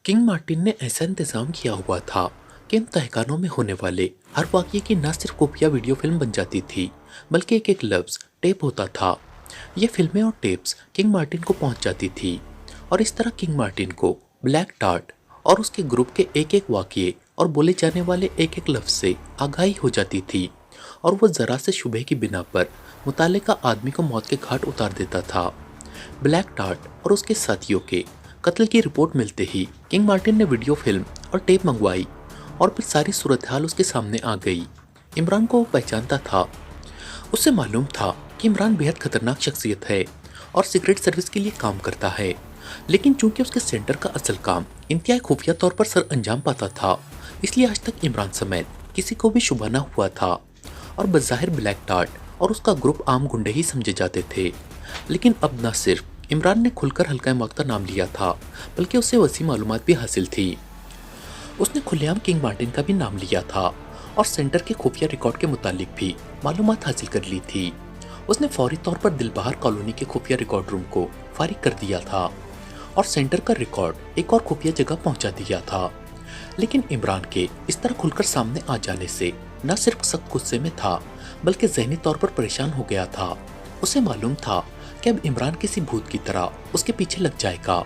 King Martin ने ऐसा इंतजाम किया हुआ था कि इन तहखानों में होने वाले हर वाकये की न सिर्फ खुफिया वीडियो फिल्म बन जाती थी, बल्कि एक एक लफ्ज टेप होता था। ये फिल्में और टेप्स किंग मार्टिन को पहुंच जाती थी और इस तरह किंग मार्टिन को ब्लैक टार्ट और उसके ग्रुप के एक एक वाकये और बोले जाने वाले एक एक लफ्ज से आगाही हो जाती थी और वो जरा से शुबे की बिना पर मुतालिका आदमी को मौत के घाट उतार देता था। ब्लैक टार्ट और उसके साथियों के कत्ल की रिपोर्ट मिलते ही किंग मार्टिन ने वीडियो फिल्म और टेप मंगवाई और फिर सारी सूरत हाल उसके सामने आ गई। इमरान को वो पहचानता था। उससे मालूम था कि इमरान बेहद खतरनाक शख्सियत है और सीक्रेट सर्विस के लिए काम करता है, लेकिन चूंकि उसके सेंटर का असल काम इंतहाई खुफिया तौर पर सर अंजाम पाता था, इसलिए आज तक इमरान समेत किसी को भी शुबा न हुआ था और बज़ाहिर ब्लैक टार्ट और उसका ग्रुप आम गुंडे ही समझे जाते थे। लेकिन अब न सिर्फ इमरान ने खुलकर हल्का मौत का नाम लिया था, बल्कि उससे वसी मालूमात भी हासिल थी। उसने खुलेआम किंग मार्टिन का भी नाम लिया था और सेंटर के खुफिया रिकॉर्ड के मुतालिक भी मालूमात हासिल कर ली थी। उसने फौरी तौर पर दिलबहार कॉलोनी के खुफिया रिकॉर्ड रूम को फारिग कर दिया था और सेंटर का रिकॉर्ड एक और खुफिया जगह पहुंचा दिया था। लेकिन इमरान के इस तरह खुलकर सामने आ जाने से न सिर्फ सख्त गुस्से में था, बल्कि जहनी तौर पर परेशान हो गया था। उसे मालूम था कि अब इमरान किसी भूत की तरह उसके पीछे लग जाएगा,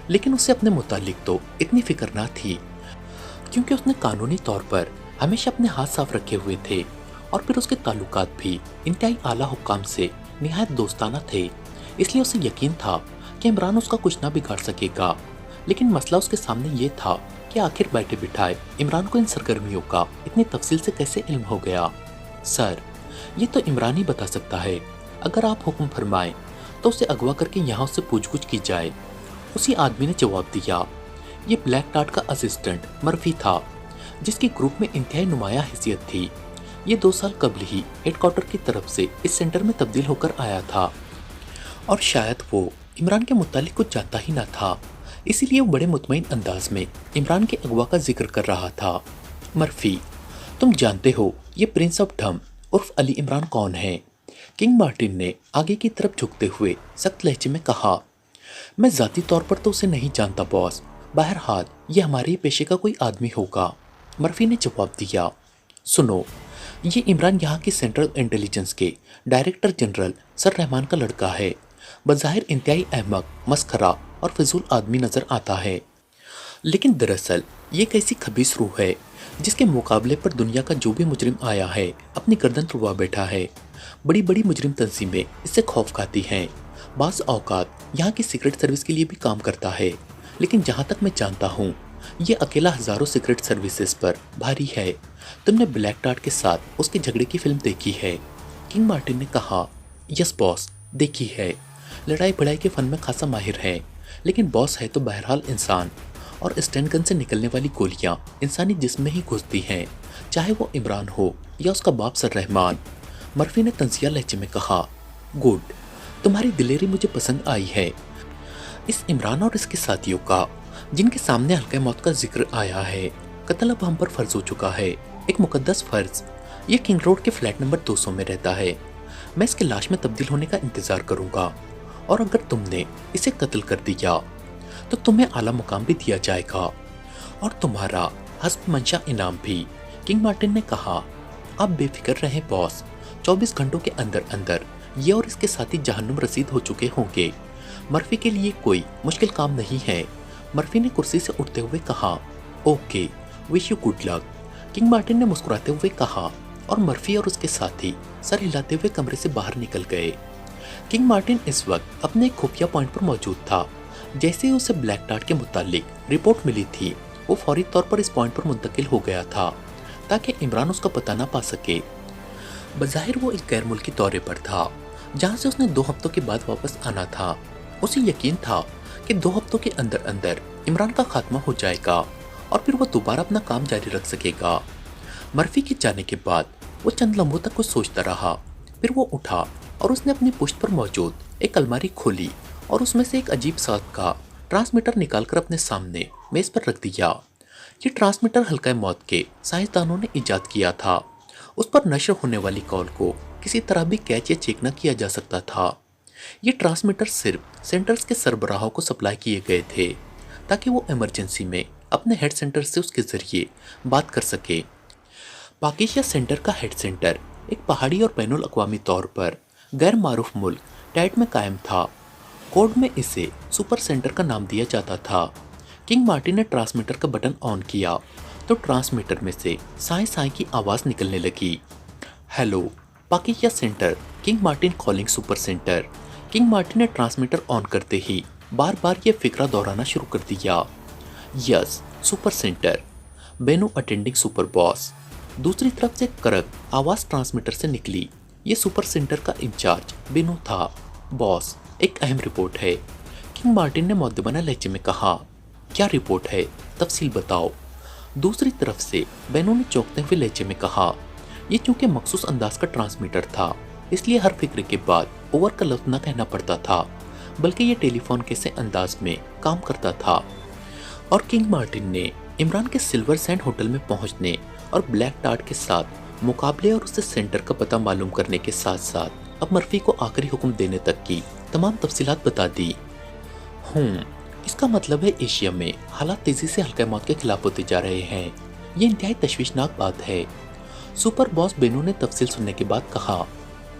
लेकिन उसे अपने मुतालिक तो इतनी फिक्र ना थी, क्योंकि उसने कानूनी तौर पर हमेशा अपने हाथ साफ रखे हुए थे और फिर उसके ताल्लुकात भी इंतहाई आला हुक्काम से निहायत दोस्ताना थे। इसलिए उसे यकीन था कि इमरान उसका कुछ ना बिगाड़ सकेगा। लेकिन मसला उसके सामने ये था कि आखिर बैठे बिठाए इमरान को इन सरगर्मियों का इतनी तफसील से कैसे इल्म हो गया। सर, ये तो इमरान ही बता सकता है। अगर आप हुक्म फरमाएं तो उसे अगवा करके यहाँ उससे पूछगुछ की जाए। उसी आदमी ने जवाब दिया। ये ब्लैक टार्ट का असिस्टेंट मर्फी था, जिसकी ग्रुप में इंतहाई नुमाया हैसियत थी। ये 2 साल कबल ही हेडक्वार्टर की तरफ से इस सेंटर में तब्दील होकर आया था और शायद वो इमरान के मुतालिक कुछ जानता ही ना था, इसीलिए वो बड़े मुतमईन अंदाज में इमरान के अगवा का जिक्र कर रहा था। मर्फी, तुम जानते हो ये प्रिंस ऑफ ढम उर्फ अली इमरान कौन है? किंग मार्टिन ने आगे की तरफ झुकते हुए सख्त लहजे में कहा। मैं जाती तौर पर तो उसे नहीं जानता बॉस, बहरहाल ये हमारे ही पेशे का कोई आदमी होगा, मर्फी ने जवाब दिया। सुनो, ये इमरान यहाँ की सेंट्रल इंटेलिजेंस के डायरेक्टर जनरल सर रहमान का लड़का है। बज़ाहिर इंतहाई अहमक, मस्खरा और फिजूल आदमी नजर आता है, लेकिन दरअसल ये एक ऐसी खबीस रूह है जिसके मुकाबले पर दुनिया का जो भी मुजरिम आया है अपनी गर्दन तुड़वा बैठा है। बड़ी बड़ी मुजरिम तंजीमें इससे खौफ खाती हैं। बाज़ औकात यहाँ की सीक्रेट सर्विस के लिए भी काम करता है, लेकिन जहाँ तक मैं जानता हूँ ये अकेला हज़ारों सीक्रेट सर्विसेज पर भारी है। तुमने ब्लैक टार्ट के साथ उसके झगड़े की फिल्म देखी है? किंग मार्टिन ने कहा। यस बॉस, देखी है। लड़ाई बड़ाई के फन में खासा माहिर है, लेकिन बॉस है तो बहरहाल इंसान, और स्टैंड गन से निकलने वाली गोलियां इंसानी जिस्म में ही घुसती हैं, चाहे वो इमरान हो या उसका बाप सर रहमान, मर्फी ने तंजिया लहजे में कहा। गुड, तुम्हारी दिलेरी मुझे पसंद आई है। इस इमरान और इसके साथियों का, जिनके सामने हल्के मौत का जिक्र आया है, कत्ल अब हम पर फर्ज हो चुका है, एक मुकद्दस फर्ज। ये किंग रोड के फ्लैट नंबर 200 में रहता है। मैं इसकी लाश में तब्दील होने का इंतजार करूंगा, और अगर तुमने इसे कत्ल कर दिया तो तुम्हें आला मुकाम भी दिया जाएगा और तुम्हारा हस्ब मंशा इनाम भी, किंग मार्टिन ने कहा। आप बेफिक्र रहें बॉस, 24 घंटों के अंदर अंदर ये और इसके साथी जहन्नुम रसीद हो चुके होंगे। मर्फी के लिए कोई मुश्किल काम नहीं है, मर्फी ने कुर्सी से उठते हुए कहा। Okay, wish you good luck, king Martin ने मुस्कुराते हुए कहा, और मर्फी और उसके साथी सर हिलाते हुए कमरे से बाहर निकल गए। किंग मार्टिन इस वक्त अपने एक खुफिया पॉइंट पर मौजूद था। जैसे ही उसे ब्लैक टार्ट के मुतालिक रिपोर्ट मिली थी, वो फौरी तौर पर इस पॉइंट पर मुंतकिल हो गया था ताकि इमरान उसका पता ना पा सके। बज़ाहिर वो एक गैर मुल्की दौरे पर था, जहाँ से उसने 2 हफ्तों के बाद वापस आना था। उसे यकीन था कि 2 हफ्तों के अंदर अंदर इमरान का खात्मा हो जाएगा और फिर वो दोबारा अपना काम जारी रख सकेगा। मर्फी के जाने के बाद वो चंद लम्हों तक कुछ सोचता रहा, फिर वो उठा और उसने अपनी पुश्त पर मौजूद एक अलमारी खोली और उसमें से एक अजीब साज का ट्रांसमीटर निकालकर अपने सामने मेज पर रख दिया। ये ट्रांसमीटर हल्का मौत के साइंसदानों ने इजाद किया था। उस पर नशर होने वाली कॉल को किसी तरह भी कैच या चेक न किया जा सकता था। ये ट्रांसमीटर सिर्फ सेंटर्स के सरबराहों को सप्लाई किए गए थे, ताकि वो इमरजेंसी में अपने हेड सेंटर से उसके ज़रिए बात कर सके। पाकिस्तान सेंटर का हेड सेंटर एक पहाड़ी और बैनुल अक़वामी तौर पर गैर मारूफ मुल्क टैट में कायम था। कोड में इसे सुपर सेंटर का नाम दिया जाता था। किंग मार्टिन ने ट्रांसमीटर का बटन ऑन किया तो ट्रांसमीटर में से साए साए की आवाज़ निकलने लगी। Hello Pakistan centre, king Martin calling super centre. King Martin ने ट्रांसमीटर ऑन करते ही बार बार ये फिक्रा दोहराना शुरू कर दिया। Yes super center, Benu attending super boss. दूसरी तरफ से कड़क आवाज़ ट्रांसमीटर से निकली। ये सुपर सेंटर का इंचार्ज बेनू था। बॉस, एक अहम रिपोर्ट है, किंग मार्टिन ने मुअद्दबना लहजे में कहा। क्या रिपोर्ट है, तफसील बताओ। दूसरी तरफ से बेनू ने चौंकते हुए लहजे में कहा। ये चूंकि मखसूस अंदाज का ट्रांसमीटर था, इसलिए हर फिक्रे के बाद ओवर का लफ्ज न कहना पड़ता था, बल्कि ये टेलीफोन के से अंदाज में काम करता था। और किंग मार्टिन ने इमरान के सिल्वर सैंड होटल में पहुंचने और ब्लैक टार्ट के साथ मुकाबले और उससे सेंटर का पता मालूम करने के साथ साथ अब मर्फी को आखिरी हुक्म देने तक की तमाम तफसीलात बता दी। इसका मतलब है एशिया में हालात तेजी से हल्का मौत के खिलाफ होते जा रहे हैं। ये इंतहाई तशवीशनाक बात है। सुपर बॉस बेनू ने तफसील सुनने के बाद कहा।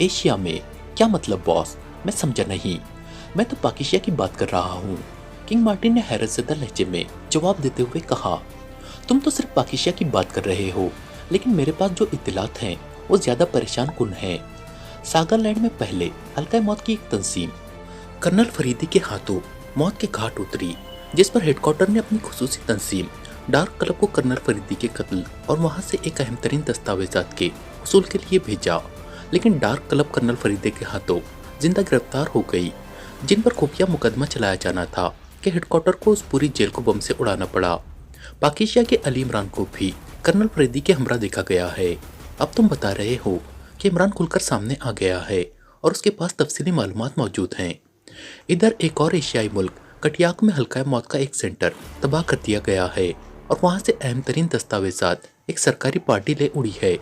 एशिया में क्या मतलब बॉस, मैं समझा नहीं। मैं तो पाकिस्तान की बात कर रहा हूँ, किंग मार्टिन ने हैरत ज़दा लहजे में जवाब देते हुए कहा। तुम तो सिर्फ पाकिस्तान की बात कर रहे हो, लेकिन मेरे पास जो इत्तलात हैं वो ज़्यादा परेशान कुन हैं। सागरलैंड में पहले हल्का मौत की एक तंजीम कर्नल फरीदी के हाथों मौत के घाट उतरी, जिस पर हेडक्वार्टर ने अपनी खुसूसी तंजीम डार्क क्लब को कर्नल फरीदी के कत्ल और वहां से एक अहम तरीन दस्तावेजात के वसूल के लिए भेजा। लेकिन डार्क क्लब कर्नल फरीदी के हाथों जिंदा गिरफ्तार हो गई, जिन पर खुफिया मुकदमा चलाया जाना था कि हेडक्वार्टर को उस पूरी जेल को बम से उड़ाना पड़ा। पाकिस्तान के अली इमरान को भी कर्नल फरीदी के हमरा देखा गया है। अब तुम बता रहे हो कि इमरान खुलकर सामने आ गया है और उसके पास तफसीली मालूमात मौजूद हैं। इधर एक और एशियाई मुल्क कटियाक में हल्का मौत का एक सेंटर तबाह कर दिया गया है और वहां से अहम तरीन दस्तावेजात एक सरकारी पार्टी ले उड़ी है।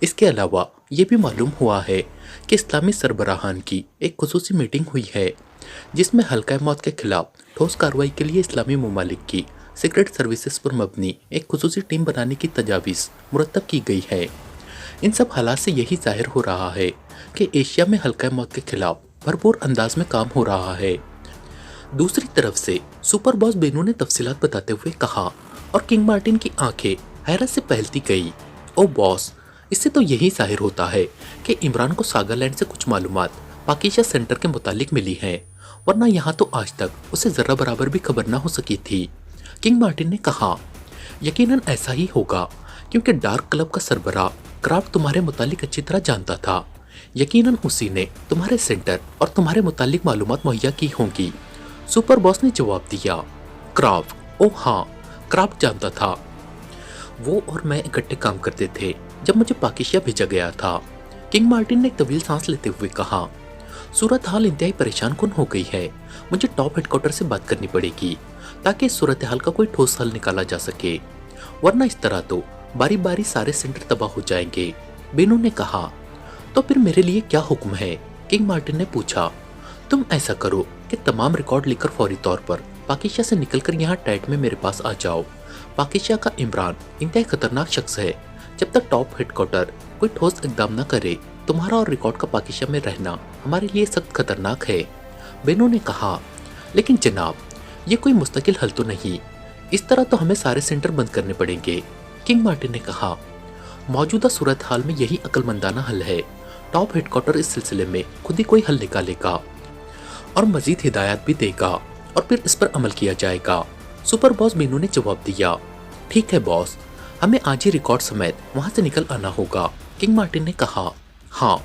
इसके अलावा ये भी मालूम हुआ है कि इस्लामी सरबराहान की एक खुसूसी मीटिंग हुई है, जिसमें हल्का मौत के खिलाफ ठोस कार्रवाई के लिए इस्लामी ममालिक की सीक्रेट सर्विसेज पर मबनी एक खुसूसी टीम बनाने की तजावीज़ मुरतब की गई है। इन सब हालात से यही जाहिर हो रहा है कि एशिया में हल्का मौत के खिलाफ भरपूर अंदाज में काम हो रहा है। दूसरी तरफ से सुपर बॉस बेनू ने तफसीलात बताते हुए कहा और किंग मार्टिन की आंखें हैरत से पहलती गई। ओ बॉस, इससे तो यही जाहिर होता है कि इमरान को सागरलैंड से कुछ मालूमात पाकिस्तान सेंटर के मुतालिक मिली हैं, वरना यहाँ तो आज तक उसे जर्रा बराबर भी खबर ना हो सकी थी। किंग मार्टिन ने कहा। यकीनन ऐसा ही होगा, क्योंकि डार्क क्लब का सरबराह क्राफ्ट तुम्हारे मुतालिक अच्छी तरह जानता था। यकीनन उसी ने तुम्हारे सेंटर और तुम्हारे मुतालिक मालूमात मुहैया की होंगी। सुपर बॉस ने जवाब दिया। क्राफ्ट? ओह हाँ, क्राफ्ट जानता था। वो और मैं इकट्ठे काम करते थे जब मुझे पाकिस्तान भेजा गया था। किंग मार्टिन ने एक तवील सांस लेते हुए कहा। सूरत हाल इंतहाई परेशान कुन हो गई है। मुझे टॉप हेडक्वार्टर से बात करनी पड़ेगी ताकि इस सूरत हाल का कोई ठोस हल निकाला जा सके, वरना इस तरह तो बारी बारी सारे सेंटर तबाह हो जाएंगे। बेनू ने कहा। तो फिर मेरे लिए क्या हुक्म है? किंग मार्टिन ने पूछा। तुम ऐसा करो कि तमाम रिकॉर्ड लेकर फौरी तौर पर पाकिस्तान से निकलकर यहाँ टैट में मेरे पास आ जाओ। पाकिस्तान का इमरान इंतहाई खतरनाक शख्स है। जब तक टॉप हेडक्वार्टर कोई ठोस इकदाम न करे, तुम्हारा और रिकॉर्ड का पाकिस्तान में रहना हमारे लिए सख्त खतरनाक है। बेनू ने कहा। लेकिन जनाब, ये कोई मुस्तकिल हल तो नहीं। इस तरह तो हमें सारे सेंटर बंद करने पड़ेंगे। किंग मार्टिन ने कहा। मौजूदा सूरत हाल में यही अक्लमंदाना हल है। टॉप हेडक्वार्टर इस सिलसिले में खुद ही कोई हल निकालेगा और मजीद हिदायत भी देगा और फिर इस पर अमल किया जाएगा। सुपर बॉस बेनू ने जवाब दिया। ठीक है बॉस, हमें आज ही रिकॉर्ड समेत वहां से निकल आना होगा। किंग मार्टिन ने कहा। हाँ,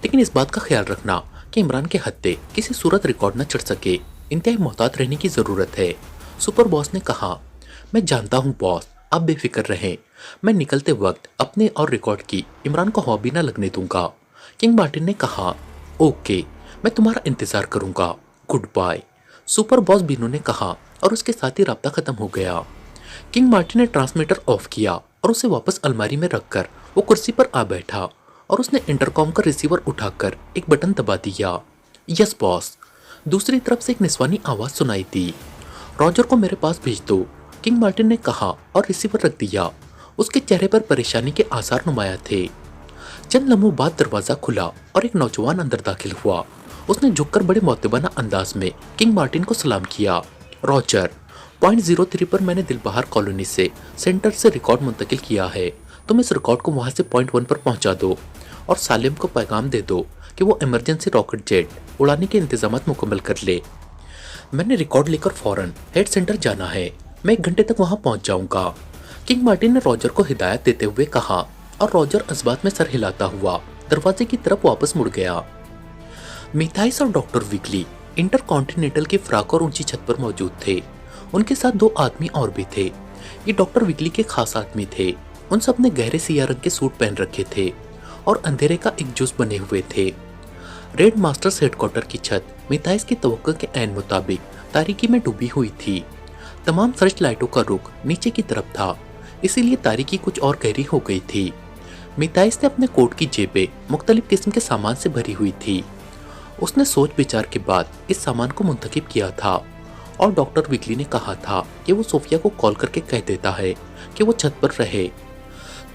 लेकिन इस बात का ख्याल रखना कि इमरान के हत्थे किसी सूरत रिकॉर्ड न चढ़ सके। इंतहाई मोहतात रहने की ज़रूरत है। सुपर बॉस ने कहा। मैं जानता हूँ बॉस, आप बेफिक्र रहें। मैं निकलते वक्त अपने और रिकॉर्ड की इमरान को हवा भी न लगने दूंगा। किंग मार्टिन ने कहा। ओके, मैं तुम्हारा इंतज़ार करूंगा। Goodbye, super boss Benu ने कहा और उसके साथ ही राब्ता ख़त्म हो गया। किंग मार्टिन ने ट्रांसमीटर ऑफ किया और उसे वापस अलमारी में रखकर वो कुर्सी पर आ बैठा और उसने इंटरकॉम का रिसीवर उठाकर एक बटन दबा दिया। Yes boss. दूसरी तरफ से एक निस्वानी आवाज़ सुनाई दी। रॉजर को मेरे पास भेज दो, किंग मार्टिन ने कहा और रिसीवर रख दिया। उसके चेहरे पर परेशानी के आसार नुमाया थे। चंद लम्हों बाद दरवाजा खुला और एक नौजवान अंदर दाखिल हुआ। उसने झुककर बड़े मौतबाना अंदाज में किंग मार्टिन को सलाम किया। रॉजर, पॉइंट 03 पर मैंने दिलबहार कॉलोनी से सेंटर से रिकॉर्ड मुंतकिल किया है। तुम इस रिकॉर्ड को वहां से पॉइंट 1 पर पहुंचा दो और सालिम को पैगाम दे दो कि वो इमरजेंसी रॉकेट जेट उड़ाने के इंतजाम मुकम्मल कर ले। मैंने रिकॉर्ड लेकर फौरन हेड सेंटर जाना है। मैं 1 घंटे तक वहां पहुंच जाऊंगा। किंग मार्टिन ने रॉजर को हिदायत देते हुए कहा और रॉजर इस्बात में सर हिलाता हुआ दरवाजे की तरफ वापस मुड़ गया। मिथाइस और डॉक्टर विकली इंटरकॉन्टिनेंटल की फ्राक और ऊंची छत पर मौजूद थे। उनके साथ 2 आदमी और भी थे। ये डॉक्टर विकली के खास आदमी थे। उन सब ने गहरे सिया रंग के सूट पहन रखे थे और अंधेरे का एक जुज बने हुए थे। रेड मास्टर्स हेडक्वार्टर की छत मिथाइस की तवक्को के ऐन मुताबिक तारीकी में डूबी हुई थी। तमाम सर्च लाइटों का रुख नीचे की तरफ था, इसीलिए तारीकी कुछ और गहरी हो गई थी। मिथाइस ने अपने कोट की जेबें मुख्तलिफ किस्म के सामान से भरी हुई थी। उसने सोच विचार के बाद इस सामान को मुंतखब किया था और डॉक्टर विकली ने कहा था कि वो सोफिया को कॉल करके कह देता है कि वो छत पर रहे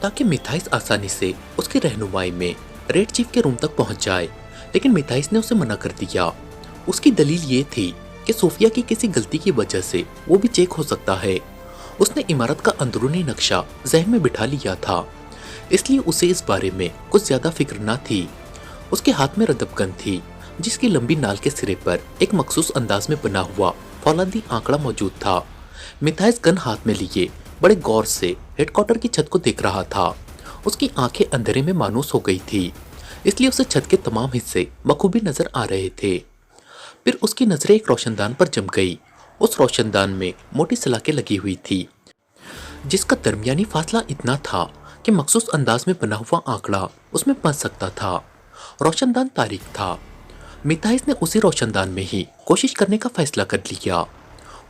ताकि मिथाइस आसानी से उसकी रहनुमाई में रेड चीफ के रूम तक पहुंच जाए, लेकिन मिथाइस ने उसे मना कर दिया। उसकी दलील ये थी कि सोफिया की किसी गलती की वजह से वो भी चेक हो सकता है। उसने इमारत का अंदरूनी नक्शा ज़हन में बिठा लिया था, इसलिए उसे इस बारे में कुछ ज्यादा फिक्र न थी। उसके हाथ में रदब गन थी जिसकी लंबी नाल के सिरे पर एक मखसूस अंदाज में बना हुआ फौलादी आंकड़ा मौजूद था। मिथाइस गन हाथ में लिए बड़े गौर से हेडक्वार्टर की छत को देख रहा था। उसकी आंखें अंधेरे में मानूस हो गई थी, इसलिए उसे छत के तमाम हिस्से बखूबी नजर आ रहे थे। फिर उसकी नजरें एक रोशनदान पर जम गई। उस रोशनदान में मोटी सलाखें लगी हुई थी जिसका दरमियानी फासला इतना था कि मखसूस अंदाज में बना हुआ आंकड़ा उसमें फंस सकता था। रोशनदान तारीक था। मिथाइस ने उसी रोशनदान में ही कोशिश करने का फैसला कर लिया।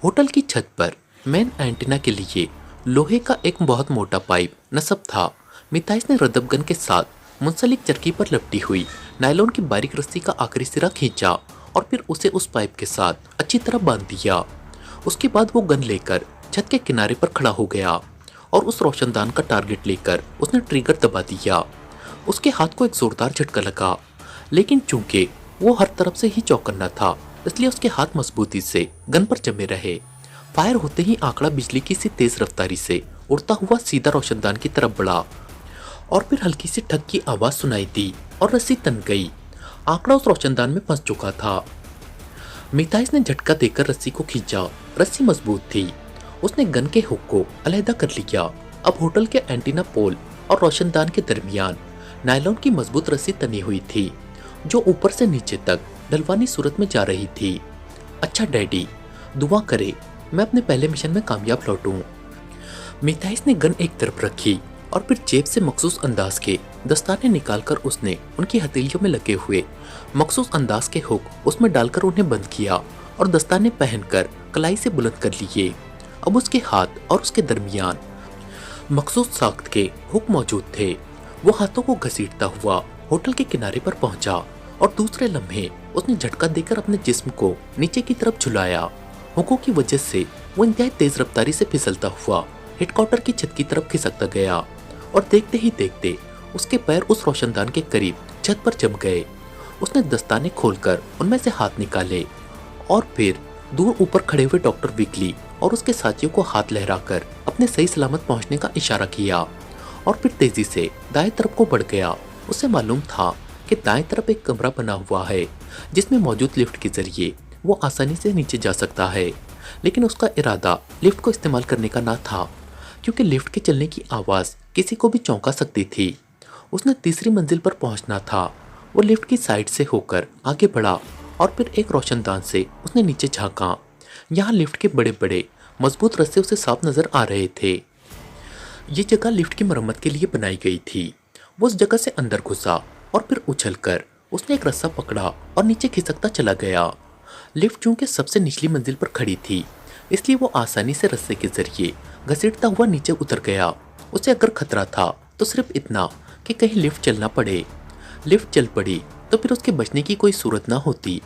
होटल की छत पर मेन एंटीना के लिए लोहे का एक बहुत मोटा पाइप नस्ब था। मिथाइस ने रदब गन के साथ मुंसलिक चरखी पर लपटी हुई नायलॉन की बारीक रस्सी का आखिरी सिरा खींचा और फिर उसे उस पाइप के साथ अच्छी तरह बांध दिया। उसके बाद वो गन लेकर छत के किनारे पर खड़ा हो गया और उस रोशनदान का टारगेट लेकर उसने ट्रिगर दबा दिया। उसके हाथ को एक जोरदार झटका लगा, लेकिन चूंकि वो हर तरफ से ही चौकन्ना था, इसलिए उसके हाथ मजबूती से गन पर जमे रहे। फायर होते ही आंकड़ा बिजली की सी तेज रफ्तारी से उड़ता हुआ सीधा रोशनदान की तरफ बढ़ा और फिर हल्की सी ठग की आवाज सुनाई दी और रस्सी तन गई। आंकड़ा उस रोशनदान में फंस चुका था। मिथाइस ने झटका देकर रस्सी को खींचा। रस्सी मजबूत थी। उसने गन के हुक को अलहदा कर लिया। अब होटल के एंटीना पोल और रोशनदान के दरमियान नायलॉन की मजबूत रस्सी तनी हुई थी जो ऊपर से नीचे तक ढलवानी सूरत में जा रही थी। अच्छा डैडी, दुआ करे मैं अपने पहले मिशन में कामयाब लौटूं। मिथाइस ने गन एक तरफ रखी और फिर जेब से मखसूस अंदाज के दस्ताने निकालकर उसने उनकी हथेलियों में लगे हुए मखसूस अंदाज के हुक उसमें डालकर उन्हें बंद किया और दस्ताने पहनकर कलाई से बुलंद कर लिए। अब उसके हाथ और उसके दरमियान मखसूस साख्त के हुक मौजूद थे। वो हाथों को घसीटता हुआ होटल के किनारे पर पहुंचा और दूसरे लम्हे उसने झटका देकर अपने जिस्म को नीचे की तरफ झुलाया। हुकों की वजह से वो इंतहाई तेज रफ्तारी से फिसलता हुआ हेडक्वार्टर की छत की तरफ खिसकता गया और देखते ही देखते उसके पैर उस रोशनदान के करीब छत पर जम गए। उसने दस्ताने खोलकर उनमें से हाथ निकाले और फिर दूर ऊपर खड़े हुए डॉक्टर विकली और उसके साथियों को हाथ लहराकर अपने सही सलामत पहुंचने का इशारा किया और फिर तेजी से दाएं तरफ को बढ़ गया। उसे मालूम था कि दाएं तरफ एक कमरा बना हुआ है जिसमें मौजूद लिफ्ट के जरिए वो आसानी से नीचे जा सकता है, लेकिन उसका इरादा लिफ्ट को इस्तेमाल करने का ना था क्योंकि लिफ्ट के चलने की आवाज़ किसी को भी चौंका सकती थी। उसने तीसरी मंजिल पर पहुंचना था। वो लिफ्ट की साइड से होकर आगे बढ़ा और फिर एक रोशनदान से उसने नीचे झांका। यहाँ लिफ्ट के बड़े बड़े मजबूत रस्से उसे साफ नजर आ रहे थे। ये जगह लिफ्ट की मरम्मत के लिए बनाई गई थी। वो उस जगह से अंदर घुसा और फिर उछलकर उसने एक रस्सा पकड़ा और नीचे खिसकता चला गया। लिफ्ट चूंकि सबसे निचली मंजिल पर खड़ी थी, इसलिए वो आसानी से रस्से के जरिए घसीटता हुआ नीचे उतर गया। उसे अगर खतरा था तो सिर्फ इतना कि कहीं लिफ्ट चलना पड़े। लिफ्ट चल पड़ी तो फिर उसके बचने की कोई सूरत ना होती।